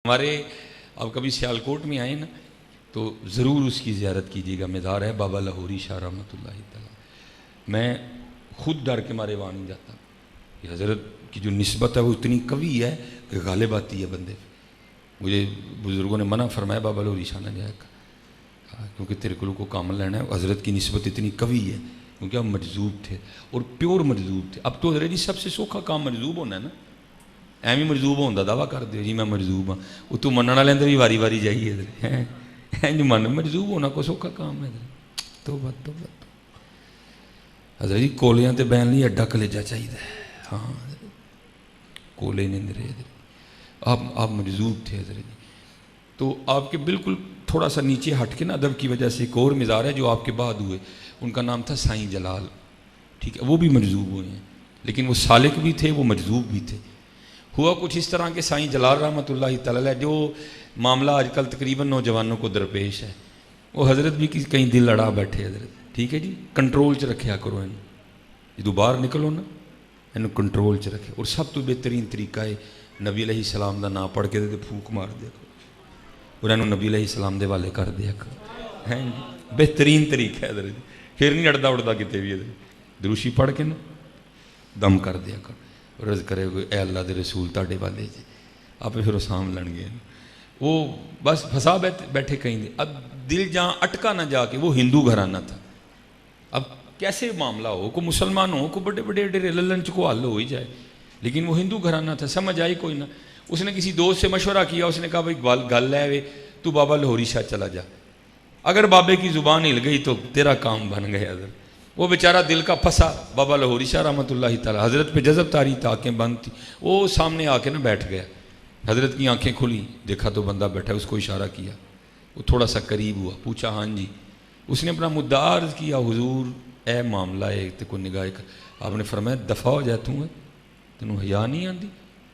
ہمارے اب کبھی سیالکوٹ میں آئے نا تو ضرور اس کی زیارت کیجیے گا. مزار ہے بابا لاہوری شاہ رحمۃ اللہ تعالیٰ. میں خود ڈر کے مارے وہاں نہیں جاتا. یہ حضرت کی جو نسبت ہے وہ اتنی قوی ہے کہ غالب آتی ہے بندے. مجھے بزرگوں نے منع فرمایا بابا لاہوری شاہ نہ جائے گا کیونکہ تیرے کو کام لینا ہے. حضرت کی نسبت اتنی قوی ہے کیونکہ ہم مجذوب تھے اور پیور مجذوب تھے. اب تو حضرت جی سب سے سوکھا کام مجذوب ہونا ہے نا. ایویں مجذوب ہونے کا دعویٰ کر دیو جی میں مجذوب ہاں. وہ تو منع والے اندر بھی واری واری جائیے حضرت من مجذوب ہونا کو سوکھا کام ہے حضرت. تو حضرت جی کولیاں تے بہن لی اڈا کلیجا چاہیے. ہاں کولے نے میرے آپ مجذوب تھے حضرت جی. تو آپ کے بالکل تھوڑا سا نیچے ہٹ کے نا ادب کی وجہ سے ایک اور مزار ہے جو آپ کے بعد ہوئے. ان کا نام تھا سائیں جلال. ٹھیک ہے وہ بھی مجذوب ہوئے ہیں لیکن وہ سالک بھی تھے وہ مجذوب بھی تھے. ہوا کچھ اس طرح کے سائیں جلال رحمۃ اللہ تعالیٰ جو معاملہ آج کل تقریباً نوجوانوں کو درپیش ہے. وہ حضرت بھی کہیں دل لڑا بیٹھے حضرت. ٹھیک ہے جی کنٹرول چ رکھیا کرو جدو باہر نکلو نا انہوں کنٹرول چ رکھے. اور سب تو بہترین طریقہ ہے نبی علیہ السلام دا نام پڑھ کے دے پھونک مار دیا کرو اور انہوں نبی علیہ السلام دے والے کر دیا کرو. ہیں بہترین طریقہ ہے حضرت. پھر نہیں اڑتا اڑتا کتے بھی حضرت. دروشی پڑھ کے نا دم کر دیا کرو اور عرض کرے اے اللہ دے رسول تاڑے والے جی. آپ پھر وہ سام لڑ گئے وہ بس پھنسا بیٹھے کہیں دے. اب دل جہاں اٹکا نہ جا کے وہ ہندو گھرانہ تھا. اب کیسے معاملہ ہو کو مسلمان ہو کو بڑے بڑے ڈیرے للن کو حل ہو ہی جائے لیکن وہ ہندو گھرانہ تھا. سمجھ آئی کوئی نہ. اس نے کسی دوست سے مشورہ کیا. اس نے کہا بھائی گل ہے وے تو بابا لاہوری شاہ چلا جا. اگر بابے کی زبان ہل گئی تو تیرا کام بن گیا حضرت. وہ بیچارہ دل کا پھنسا. بابا لاہوری شاہ رحمۃ اللہ تعالیٰ حضرت پہ جذب تاری تھا. آنکھیں بند تھی. وہ سامنے آ کے نا بیٹھ گیا. حضرت کی آنکھیں کھلی دیکھا تو بندہ بیٹھا. اس کو اشارہ کیا. وہ تھوڑا سا قریب ہوا. پوچھا ہاں جی. اس نے اپنا مدعا عرض کیا حضور اے معاملہ ہے تے کوئی نگاہ کر. آپ نے فرمایا دفع ہو جائے تینوں حیا نہیں آتی.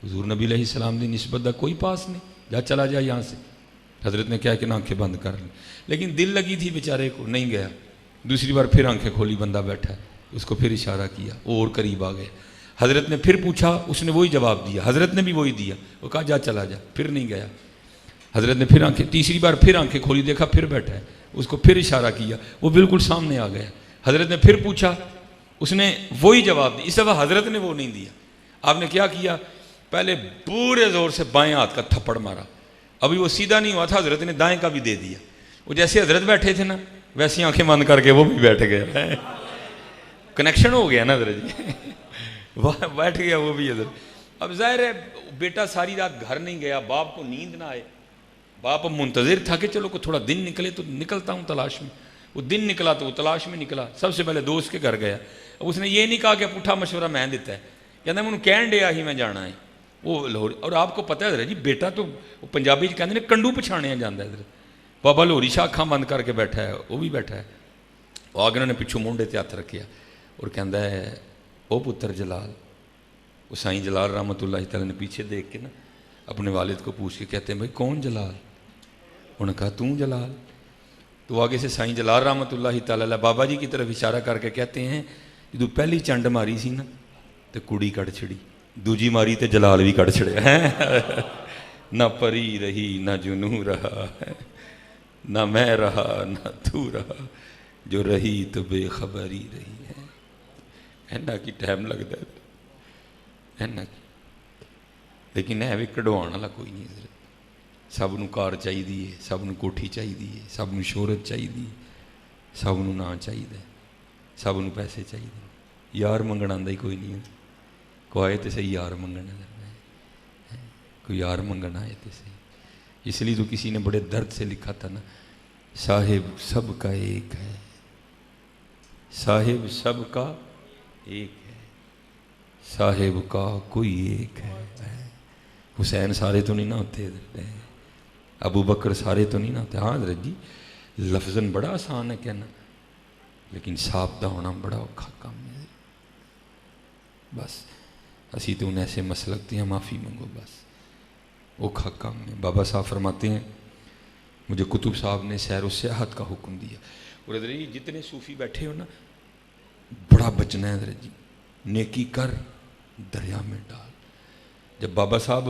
حضور نبی علیہ السلام دی نسبت دا کوئی پاس نہیں. جا چلا جا یہاں سے. حضرت نے کہا کہ آنکھیں بند کر لی لیکن دل لگی تھی بیچارے کو نہیں گیا. دوسری بار پھر آنکھیں کھولی بندہ بیٹھا ہے. اس کو پھر اشارہ کیا وہ اور قریب آ گیا. حضرت نے پھر پوچھا. اس نے وہی جواب دیا. حضرت نے بھی وہی دیا. وہ کہا جا چلا جا. پھر نہیں گیا. حضرت نے پھر آنکھیں تیسری بار پھر آنکھیں کھولی دیکھا پھر بیٹھا ہے. اس کو پھر اشارہ کیا. وہ بالکل سامنے آ گیا. حضرت نے پھر پوچھا. اس نے وہی جواب دیا. اس دفعہ حضرت نے وہ نہیں دیا. آپ نے کیا پہلے پورے زور سے بائیں ہاتھ کا تھپڑ مارا. ابھی وہ سیدھا نہیں ہوا تھا. حضرت نے دائیں کا بھی دے دیا. وہ جیسے حضرت بیٹھے تھے نا ویسی آنکھیں بند کر کے وہ بھی بیٹھ گیا. کنیکشن ہو گیا نا حضرت جی. بیٹھ گیا وہ بھی حضرت. اب ظاہر ہے بیٹا ساری رات گھر نہیں گیا. باپ کو نیند نہ آئے. باپ منتظر تھا کہ چلو کو تھوڑا دن نکلے تو نکلتا ہوں تلاش میں. وہ دن نکلا تو وہ تلاش میں نکلا. سب سے پہلے دوست کے گھر گیا. اب اس نے یہ نہیں کہا کہ پٹھا مشورہ میں دیتا ہے. کہنا میں انہوں کہن ڈیا ہی میں جانا ہے وہ لاہور. اور آپ کو پتہ ہے حضرت جی بیٹا تو پنجابی کہتے ہیں کنڈو پچھاڑیا جاتا ہے حضرت. بابا لاہوری شاہ اکھاں بند کر کے بیٹھا ہے. وہ بھی بیٹھا ہے. وہ آگے انہوں نے پچھوں مونڈے تے ہاتھ رکھیا اور کہندا ہے او پتر جلال. وہ سائیں جلال رحمۃ اللہ تعالیٰ نے پیچھے دیکھ کے نا اپنے والد کو پوچھ کے کہتے ہیں بھائی کون جلال. انہوں نے کہا توں جلال. تو آگے سے سائیں جلال رحمۃ اللہ تعالیٰ بابا جی کی طرف اشارہ کر کے کہتے ہیں جدو پہلی چنڈ ماری سی نا تو کڑی کڑ چھڑی. دوجی ماری تے جلال بھی کڑ چھڑیا ہے. نہ پری رہی نہ جنوں رہا نہ میں رہا نہ تو رہا جو رہی تو بے خبری رہی ہے. اینا کی ٹائم لگتا ہے اینا کی. لیکن ہے بھی کڑوان والا کوئی نہیں حضرت. سب نو کار چاہیے. سب نو کوٹھی چاہیے. سب نو شہرت چاہیے. سب نو نا چاہیے. سب نو پیسے چاہیے. یار منگن آندا ہی کوئی نہیں. کوئی آئے تو صحیح یار منگن. کوئی یار منگن آئے تو صحیح. اس لیے تو کسی نے بڑے درد سے لکھا تھا نا صاحب سب کا ایک ہے. صاحب سب کا ایک ہے. صاحب کا کوئی ایک ہے. حسین سارے تو نہیں نہ ہوتے. ابو بکر سارے تو نہیں نہ ہوتے. ہاں حضرت جی لفظاً بڑا آسان ہے کہنا لیکن سابدہ ہونا بڑا اوکھا کام ہے. بس اسی تو انہیں ایسے مسلکتے ہیں معافی منگو. بس اوکھا کام ہے. بابا صاحب فرماتے ہیں مجھے کتب صاحب نے سیر و سیاحت کا حکم دیا. اور حضرت جی جتنے صوفی بیٹھے ہو نا بڑا بچنا ہے حضرت جی. نیکی کر دریا میں ڈال. جب بابا صاحب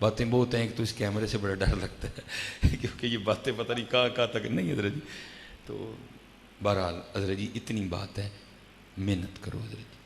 باتیں بہت ہیں، ایک تو اس کیمرے سے بڑا ڈر لگتا ہے کیونکہ یہ باتیں پتہ نہیں کہاں تک نہیں حضرت جی. تو بہرحال حضرت جی اتنی بات ہے، محنت کرو حضرت جی.